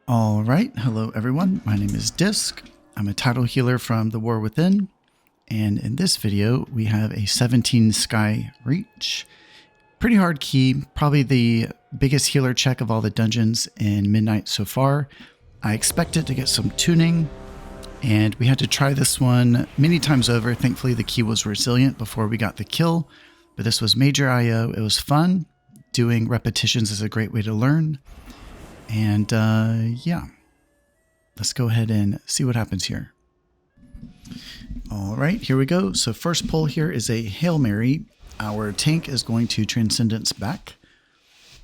All right, hello everyone. My name is Disc. I'm a title healer from The War Within, and in this video we have a 17 Skyreach. Pretty hard key, probably the biggest healer check of all the dungeons in Midnight so far. I expected to get some tuning, and we had to try this one many times over. Thankfully the key was resilient before we got the kill, but this was major IO. It was fun. Doing repetitions is a great way to learn. And yeah, let's go ahead and see what happens here. All right, here we go. So first pull here is a Hail Mary. Our tank is going to Transcendence back.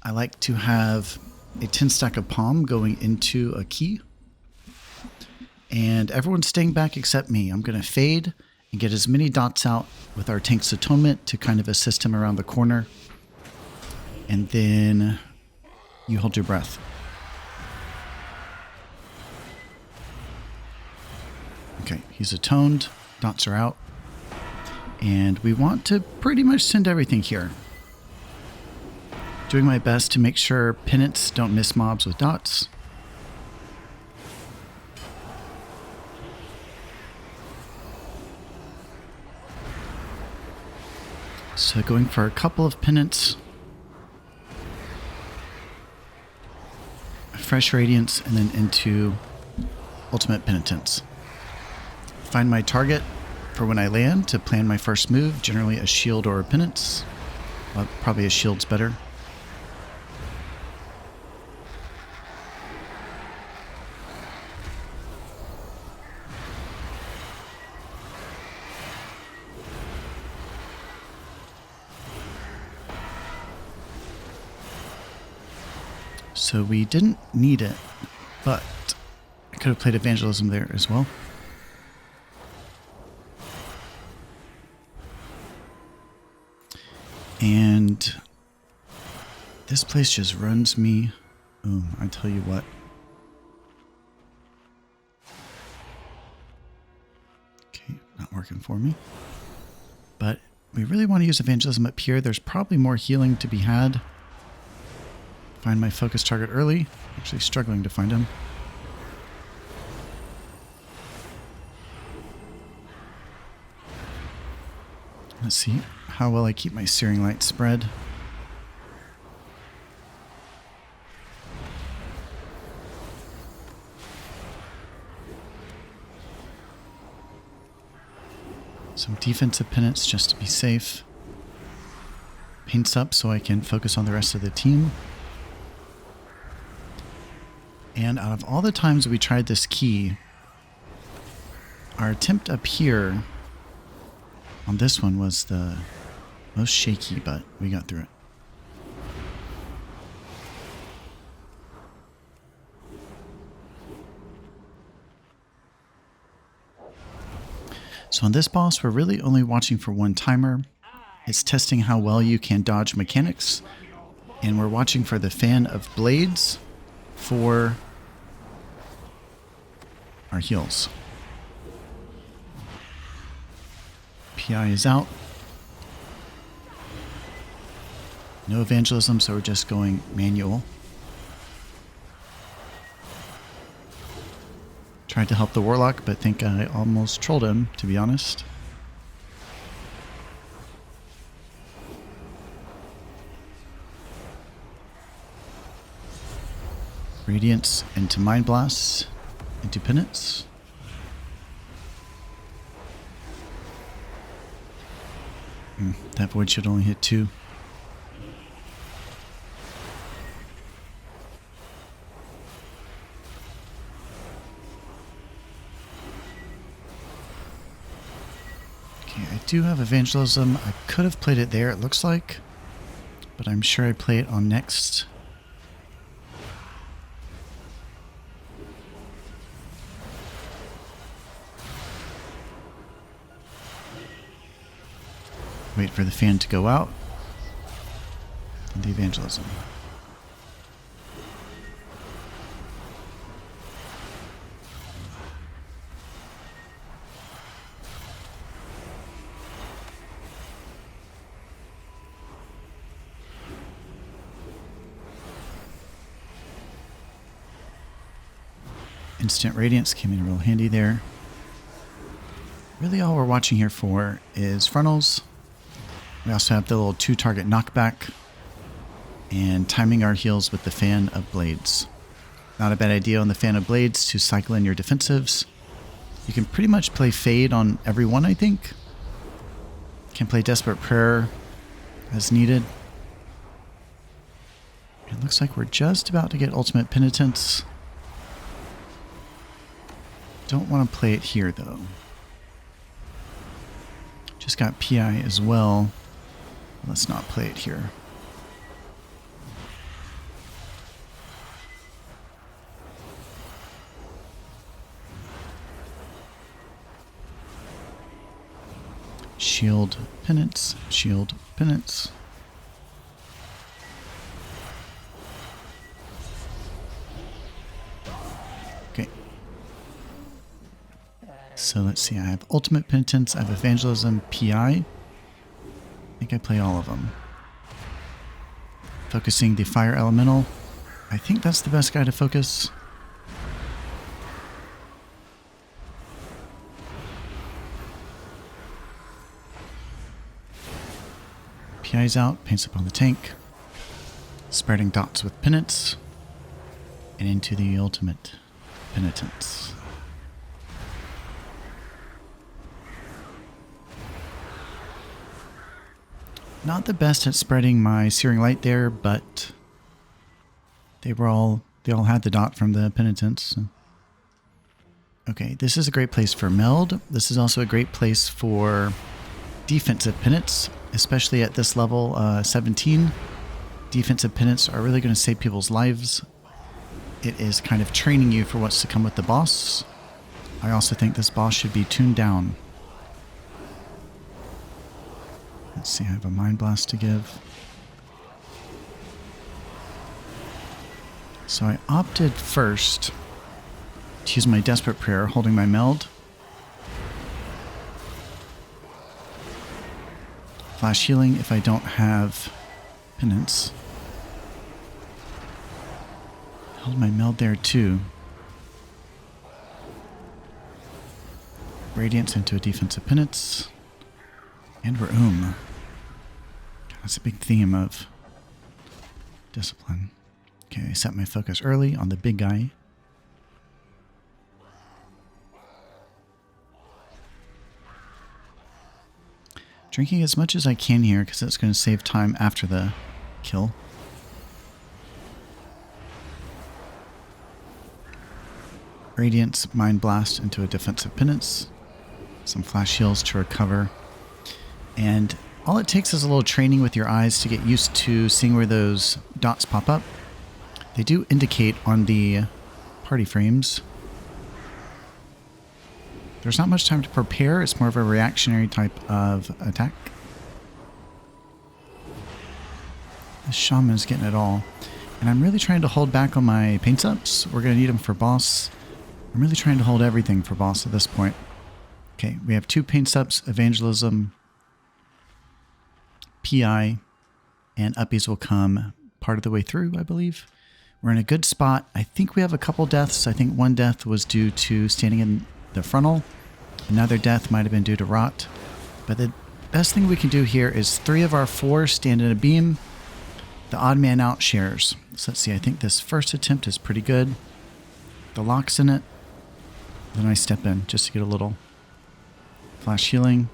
I like to have a 10 stack of Palm going into a key. And everyone's staying back except me. I'm going to fade and get as many dots out with our tank's atonement to kind of assist him around the corner. And then you hold your breath. Okay, he's atoned, dots are out, and we want to pretty much send everything here. Doing my best to make sure penance don't miss mobs with dots. So going for a couple of penance, fresh radiance, and then into ultimate penitence. Find my target for when I land to plan my first move, generally a shield or a penance. Well, probably a shield's better. So we didn't need it, but I could have played evangelism there as well. And this place just runs me. Oh, I tell you what. Okay, not working for me. But we really want to use evangelism up here. There's probably more healing to be had. Find my focus target early. Actually struggling to find him. Let's see how well I keep my searing light spread. Some defensive penance just to be safe. Paints up so I can focus on the rest of the team. And out of all the times we tried this key, our attempt up here on this one was the most shaky, but we got through it. So on this boss, we're really only watching for one timer. It's testing how well you can dodge mechanics. And we're watching for the fan of blades for our heals. PI is out. No evangelism, so we're just going manual. Tried to help the warlock, but think I almost trolled him, to be honest. Radiance into Mind Blast, into Penance. That void should only hit 2. Okay, I do have evangelism. I could have played it there, it looks like, but I'm sure I play it on next. Wait for the fan to go out. And the evangelism. Instant Radiance came in real handy there. Really all we're watching here for is frontals. We also have the little 2-target knockback and timing our heals with the Fan of Blades. Not a bad idea on the Fan of Blades to cycle in your defensives. You can pretty much play Fade on every one, I think. Can play Desperate Prayer as needed. It looks like we're just about to get Ultimate Penitence. Don't want to play it here though. Just got PI as well. Let's not play it here. Shield Penance, Shield Penance. Okay. So let's see, I have Ultimate Penitence, I have Evangelism, PI. I think I play all of them. Focusing the Fire Elemental. I think that's the best guy to focus. PI's out, paints up on the tank. Spreading dots with Penance. And into the Ultimate Penitence. Not the best at spreading my Searing Light there, but they all had the dot from the Penitence. So. Okay, this is a great place for Meld. This is also a great place for Defensive Penance, especially at this level 17. Defensive Penance are really going to save people's lives. It is kind of training you for what's to come with the boss. I also think this boss should be tuned down. Let's see, I have a Mind Blast to give. So I opted first to use my Desperate Prayer, holding my Meld. Flash healing if I don't have Penance. Hold my Meld there too. Radiance into a Defensive Penance. And we're That's a big theme of Discipline. Okay, I set my focus early on the big guy. Drinking as much as I can here because it's going to save time after the kill. Radiance, Mind Blast into a Defensive Penance. Some flash heals to recover. And all it takes is a little training with your eyes to get used to seeing where those dots pop up. They do indicate on the party frames. There's not much time to prepare. It's more of a reactionary type of attack. The Shaman is getting it all. And I'm really trying to hold back on my paints ups. We're going to need them for boss. I'm really trying to hold everything for boss at this point. Okay, we have 2 paints ups, Evangelism, PI, and uppies will come part of the way through, I believe. We're in a good spot. I think we have a couple deaths. I think one death was due to standing in the frontal. Another death might have been due to rot. But the best thing we can do here is 3 of our 4 stand in a beam. The odd man out shares. So let's see, I think this first attempt is pretty good. The lock's in it. Then I step in just to get a little flash healing.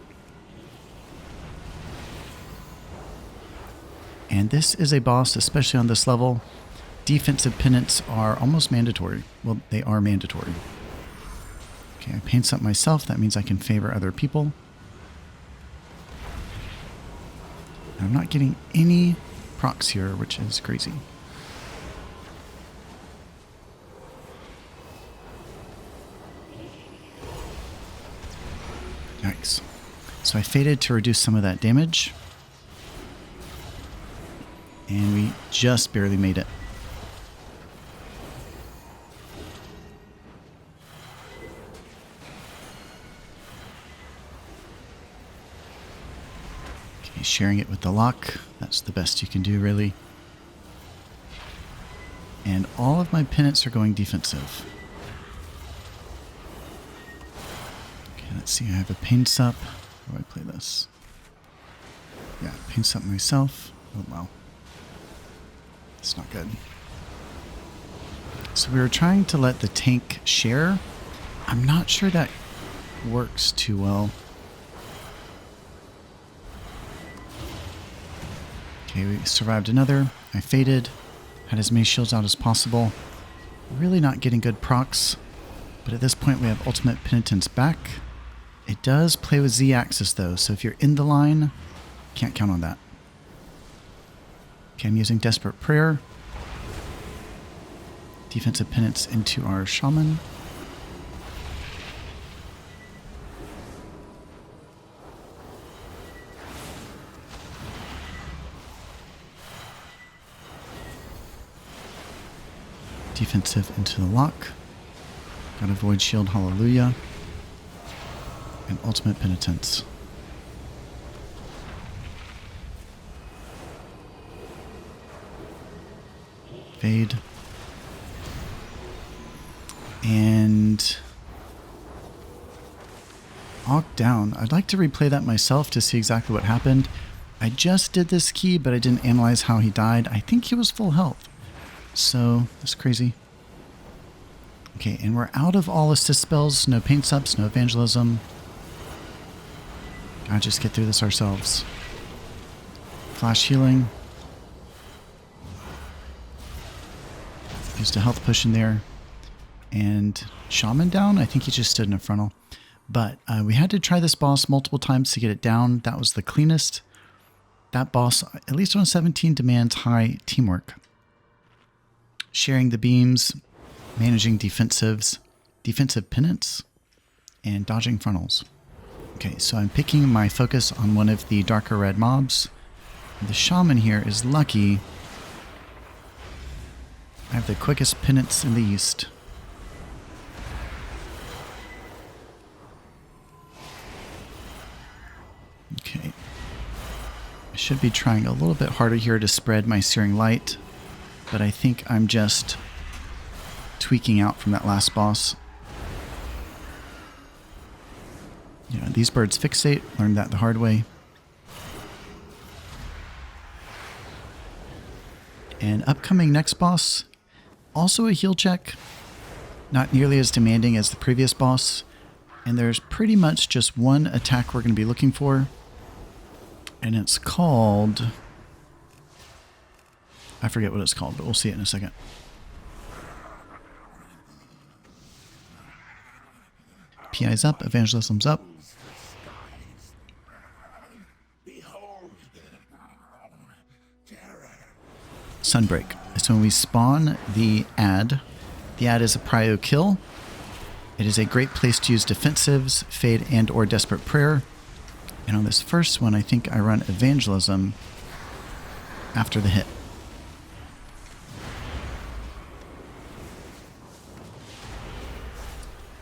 And this is a boss, especially on this level. Defensive Penance are almost mandatory. Well, they are mandatory. Okay, I paint up myself. That means I can favor other people. I'm not getting any procs here, which is crazy. Yikes. So I faded to reduce some of that damage. And we just barely made it. Okay, sharing it with the lock. That's the best you can do, really. And all of my penance are going defensive. Let's see, I have a pain sup. How do I play this? Yeah, pain sup myself. Oh, wow. It's not good. So we were trying to let the tank share. I'm not sure that works too well. Okay, we survived another. I faded. Had as many shields out as possible. Really not getting good procs. But at this point we have Ultimate Penitence back. It does play with Z-axis though, so if you're in the line, can't count on that. Okay, I'm using Desperate Prayer. Defensive Penance into our Shaman. Defensive into the lock. Got a Void Shield, Hallelujah. And Ultimate Penitence. Fade. And Aug down. I'd like to replay that myself to see exactly what happened. I just did this key, but I didn't analyze how he died. I think he was full health. So, that's crazy. Okay, and we're out of all assist spells. No paint subs, no evangelism. Gotta just get through this ourselves. Flash healing. Used a health push in there. And Shaman down. I think he just stood in a frontal. But we had to try this boss multiple times to get it down. That was the cleanest. That boss, at least on 17, demands high teamwork. Sharing the beams, managing defensives, defensive penance, and dodging frontals. Okay, so I'm picking my focus on one of the darker red mobs. The Shaman here is lucky. I have the quickest penance in the east. Okay. I should be trying a little bit harder here to spread my Searing Light, but I think I'm just tweaking out from that last boss. Yeah, these birds fixate. Learned that the hard way. And upcoming next boss, also a heal check. Not nearly as demanding as the previous boss. And there's pretty much just one attack we're going to be looking for. And it's called... I forget what it's called, but we'll see it in a second. PI's up, Evangelism's up. Sunbreak. So when we spawn the add, the add is a prio kill. It is a great place to use defensives, fade, and or desperate prayer. And on this first one, I think I run evangelism after the hit.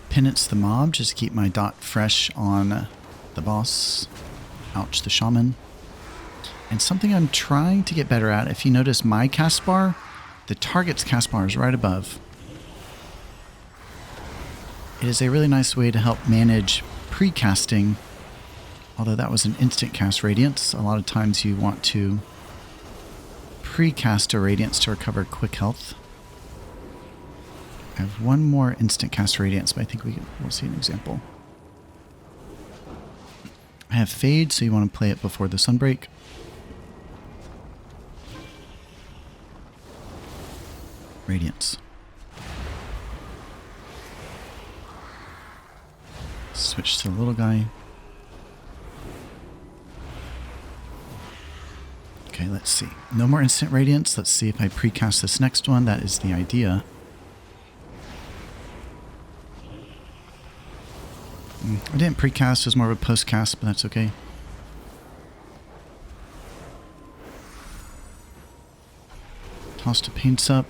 Penance the mob, just to keep my dot fresh on the boss. Ouch, the shaman. And something I'm trying to get better at, if you notice my cast bar, the target's cast bar is right above. It is a really nice way to help manage pre-casting, although that was an instant cast radiance. A lot of times you want to pre-cast a radiance to recover quick health. I have one more instant cast radiance, but I think we'll see an example. I have fade, so you want to play it before the sunbreak. Radiance. Switch to the little guy. Okay, let's see. No more instant radiance. Let's see if I precast this next one. That is the idea. I didn't precast, it was more of a postcast, but that's okay. Toss to paints up.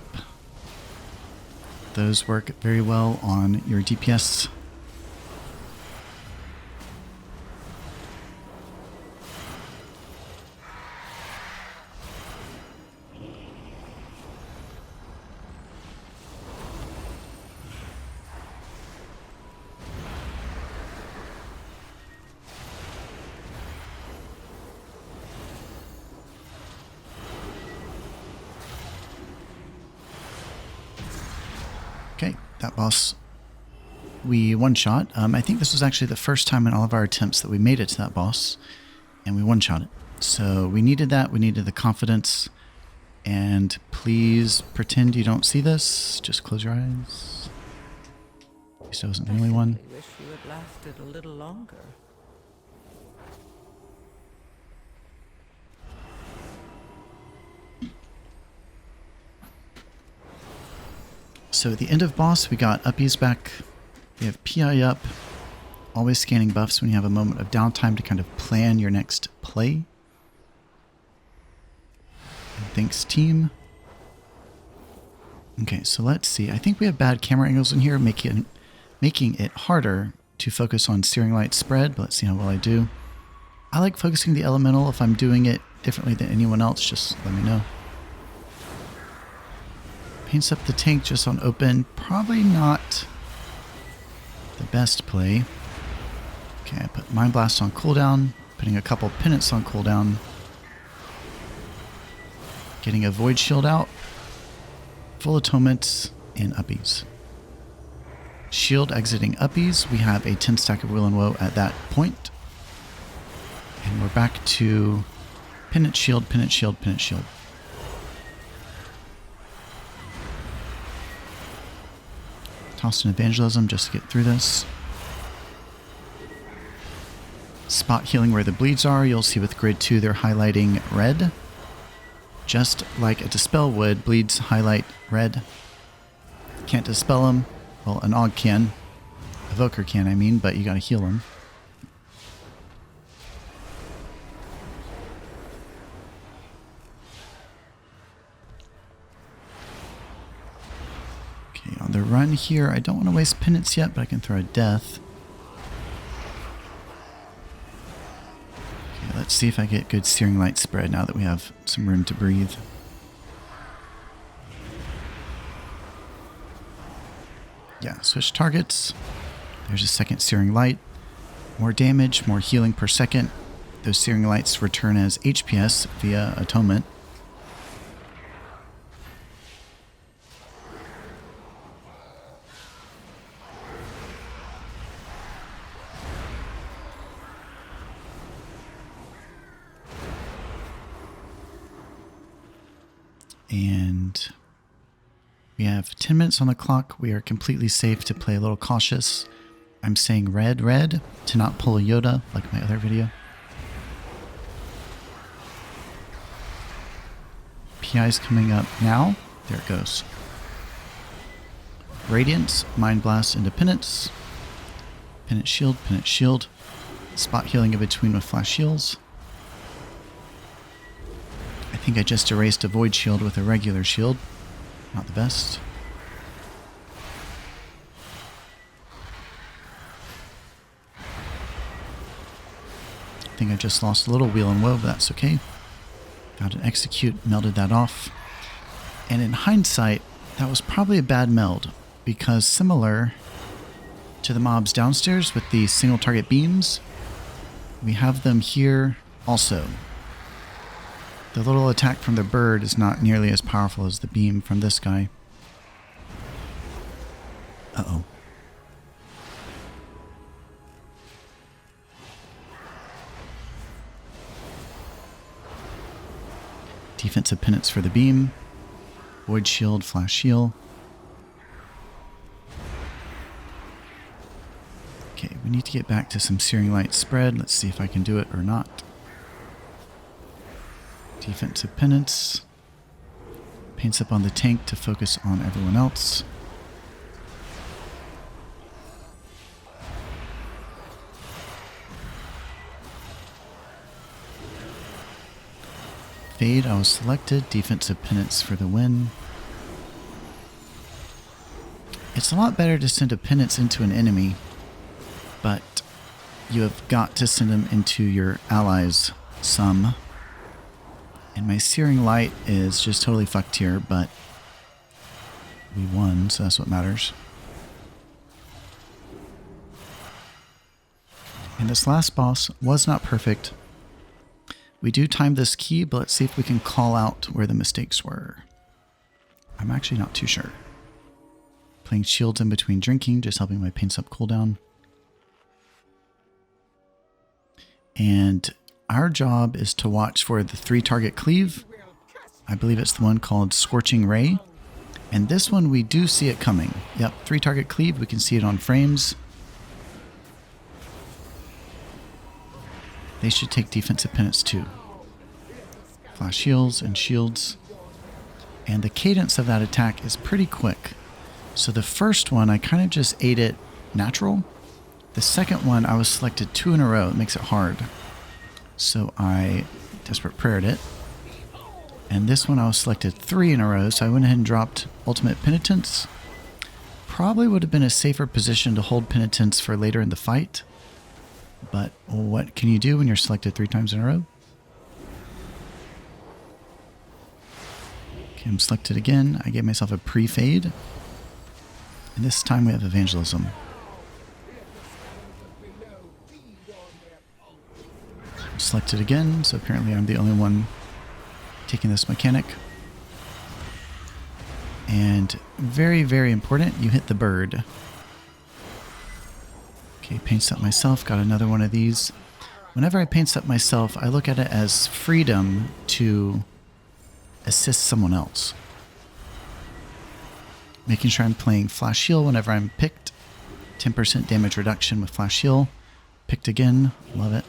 Those work very well on your DPS. Okay, that boss we one-shot. I think this was actually the first time in all of our attempts that we made it to that boss, and we one-shot it. So we needed that. We needed the confidence. And please pretend you don't see this. Just close your eyes. At least I wasn't the only one. I wish you had lasted a little longer. So at the end of boss, we got uppies back. We have PI up. Always scanning buffs when you have a moment of downtime to kind of plan your next play. And thanks, team. Okay, so let's see. I think we have bad camera angles in here, making it harder to focus on steering light spread, but let's see how well I do. I like focusing the elemental. If I'm doing it differently than anyone else, just let me know. Paints up the tank just on open. Probably not the best play. Okay, I put Mind Blast on cooldown, putting a couple Penance on cooldown. Getting a Void Shield out. Full Atonement and uppies. Shield exiting uppies. We have a 10 stack of Will and Woe at that point. And we're back to Penance Shield, Penance Shield, Penance Shield. Toss an Evangelism just to get through this. Spot healing where the bleeds are. You'll see with grid 2 they're highlighting red. Just like a Dispel would, bleeds highlight red. Can't dispel them. Well, an Aug can. Evoker can, I mean, but you gotta heal them. Okay, on the run here, I don't want to waste Penance yet, but I can throw a Death. Okay, let's see if I get good Searing Light spread now that we have some room to breathe. Yeah, switch targets. There's a second Searing Light. More damage, more healing per second. Those Searing Lights return as HPS via Atonement. And we have 10 minutes on the clock. We are completely safe to play a little cautious. I'm saying red, red, to not pull a Yoda like my other video. PI's coming up now. There it goes. Radiance, Mind Blast into Penance. Penance Shield, Penance Shield. Spot healing in between with Flash Heals. I think I just erased a Void Shield with a regular shield. Not the best. I think I just lost a little Wheel and Woe, but that's okay. Got an Execute, melded that off. And in hindsight, that was probably a bad meld, because similar to the mobs downstairs with the single target beams, we have them here also. The little attack from the bird is not nearly as powerful as the beam from this guy. Uh-oh. Defensive Penance for the beam. Void Shield, Flash Heal. Okay, we need to get back to some Searing Light spread. Let's see if I can do it or not. Defensive Penance. Paints up on the tank to focus on everyone else. Fade, I was selected. Defensive Penance for the win. It's a lot better to send a Penance into an enemy, but you have got to send them into your allies some. And my Searing Light is just totally fucked here, but we won, so that's what matters. And this last boss was not perfect. We do time this key, but let's see if we can call out where the mistakes were. I'm actually not too sure. Playing shields in between drinking, just helping my paint up cooldown. And our job is to watch for the 3-target cleave. I believe it's the one called Scorching Ray. And this one, we do see it coming. Yep, 3-target cleave. We can see it on frames. They should take defensive penance too. Flash heals and shields. And the cadence of that attack is pretty quick. So the first one, I kind of just ate it natural. The second one, I was selected 2 in a row. It makes it hard. So I Desperate Prayered it. And this one, I was selected 3 in a row. So I went ahead and dropped Ultimate Penitence. Probably would have been a safer position to hold Penitence for later in the fight. But what can you do when you're selected 3 times in a row? Okay, I'm selected again. I gave myself a pre-fade. And this time we have Evangelism. I'm selected again, so apparently I'm the only one taking this mechanic. And very, very important, you hit the bird. Okay, paint up myself, got another one of these. Whenever I paint up myself, I look at it as freedom to assist someone else. Making sure I'm playing Flash Heal whenever I'm picked. 10% damage reduction with Flash Heal. Picked again, love it.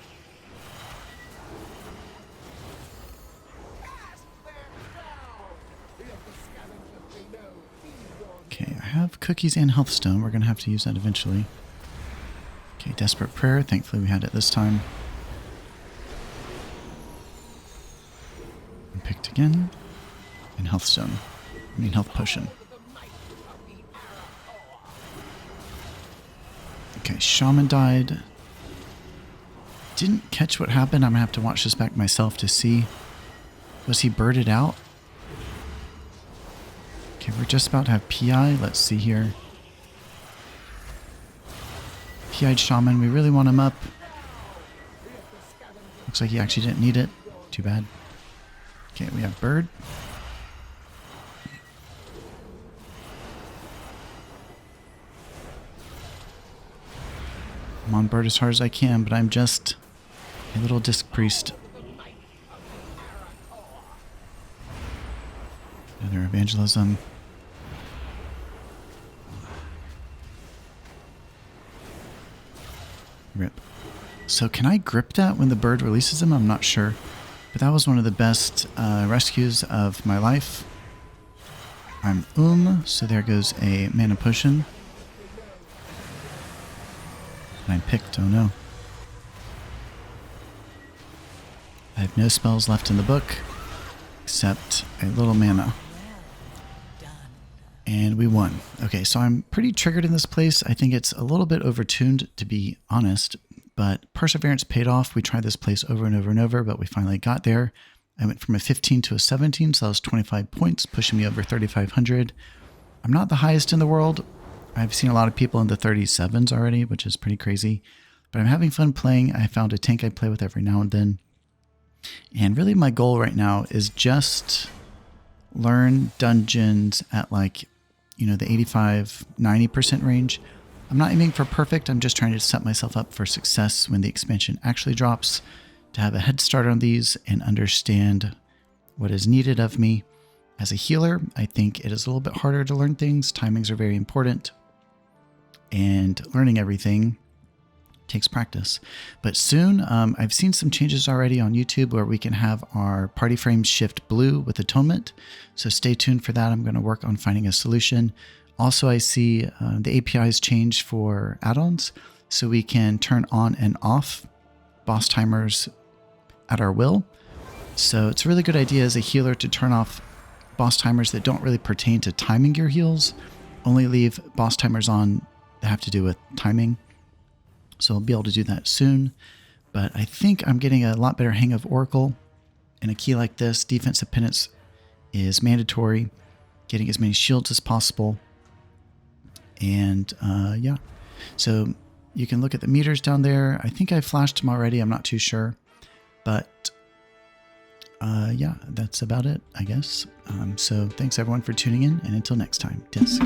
Okay, I have cookies and healthstone. We're going to have to use that eventually. Okay, Desperate Prayer. Thankfully we had it this time. And picked again. And healthstone. I mean health potion. Okay, Shaman died. Didn't catch what happened. I'm going to have to watch this back myself to see. Was he birded out? Okay, we're just about to have PI. Let's see here. PI'd Shaman. We really want him up. Looks like he actually didn't need it. Too bad. Okay, we have Bird. I'm on Bird as hard as I can, but I'm just a little Disc Priest. Another Evangelism. Rip. So can I grip that when the bird releases him? I'm not sure. But that was one of the best rescues of my life. I'm so there goes a mana potion. And I'm picked, oh no. I have no spells left in the book, except a little mana. And we won. Okay, so I'm pretty triggered in this place. I think it's a little bit overtuned, to be honest, but perseverance paid off. We tried this place over and over and over, but we finally got there. I went from a 15 to a 17, so that was 25 points, pushing me over 3,500. I'm not the highest in the world. I've seen a lot of people in the 37s already, which is pretty crazy. But I'm having fun playing. I found a tank I play with every now and then. And really my goal right now is just learn dungeons at like, you know, the 85-90% range. I'm not aiming for perfect. I'm just trying to set myself up for success when the expansion actually drops, to have a head start on these and understand what is needed of me. As a healer, I think it is a little bit harder to learn things. Timings are very important. And learning everything takes practice. But soon, I've seen some changes already on YouTube where we can have our party frames shift blue with Atonement. So stay tuned for that. I'm going to work on finding a solution. Also, I see the APIs change for add-ons, so we can turn on and off boss timers at our will. So it's a really good idea as a healer to turn off boss timers that don't really pertain to timing your heals. Only leave boss timers on that have to do with timing. So I'll be able to do that soon. But I think I'm getting a lot better hang of Oracle. In a key like this, defensive penance is mandatory. Getting as many shields as possible. And yeah. So you can look at the meters down there. I think I flashed them already. I'm not too sure. But yeah, that's about it, I guess. So thanks everyone for tuning in. And until next time, Disc.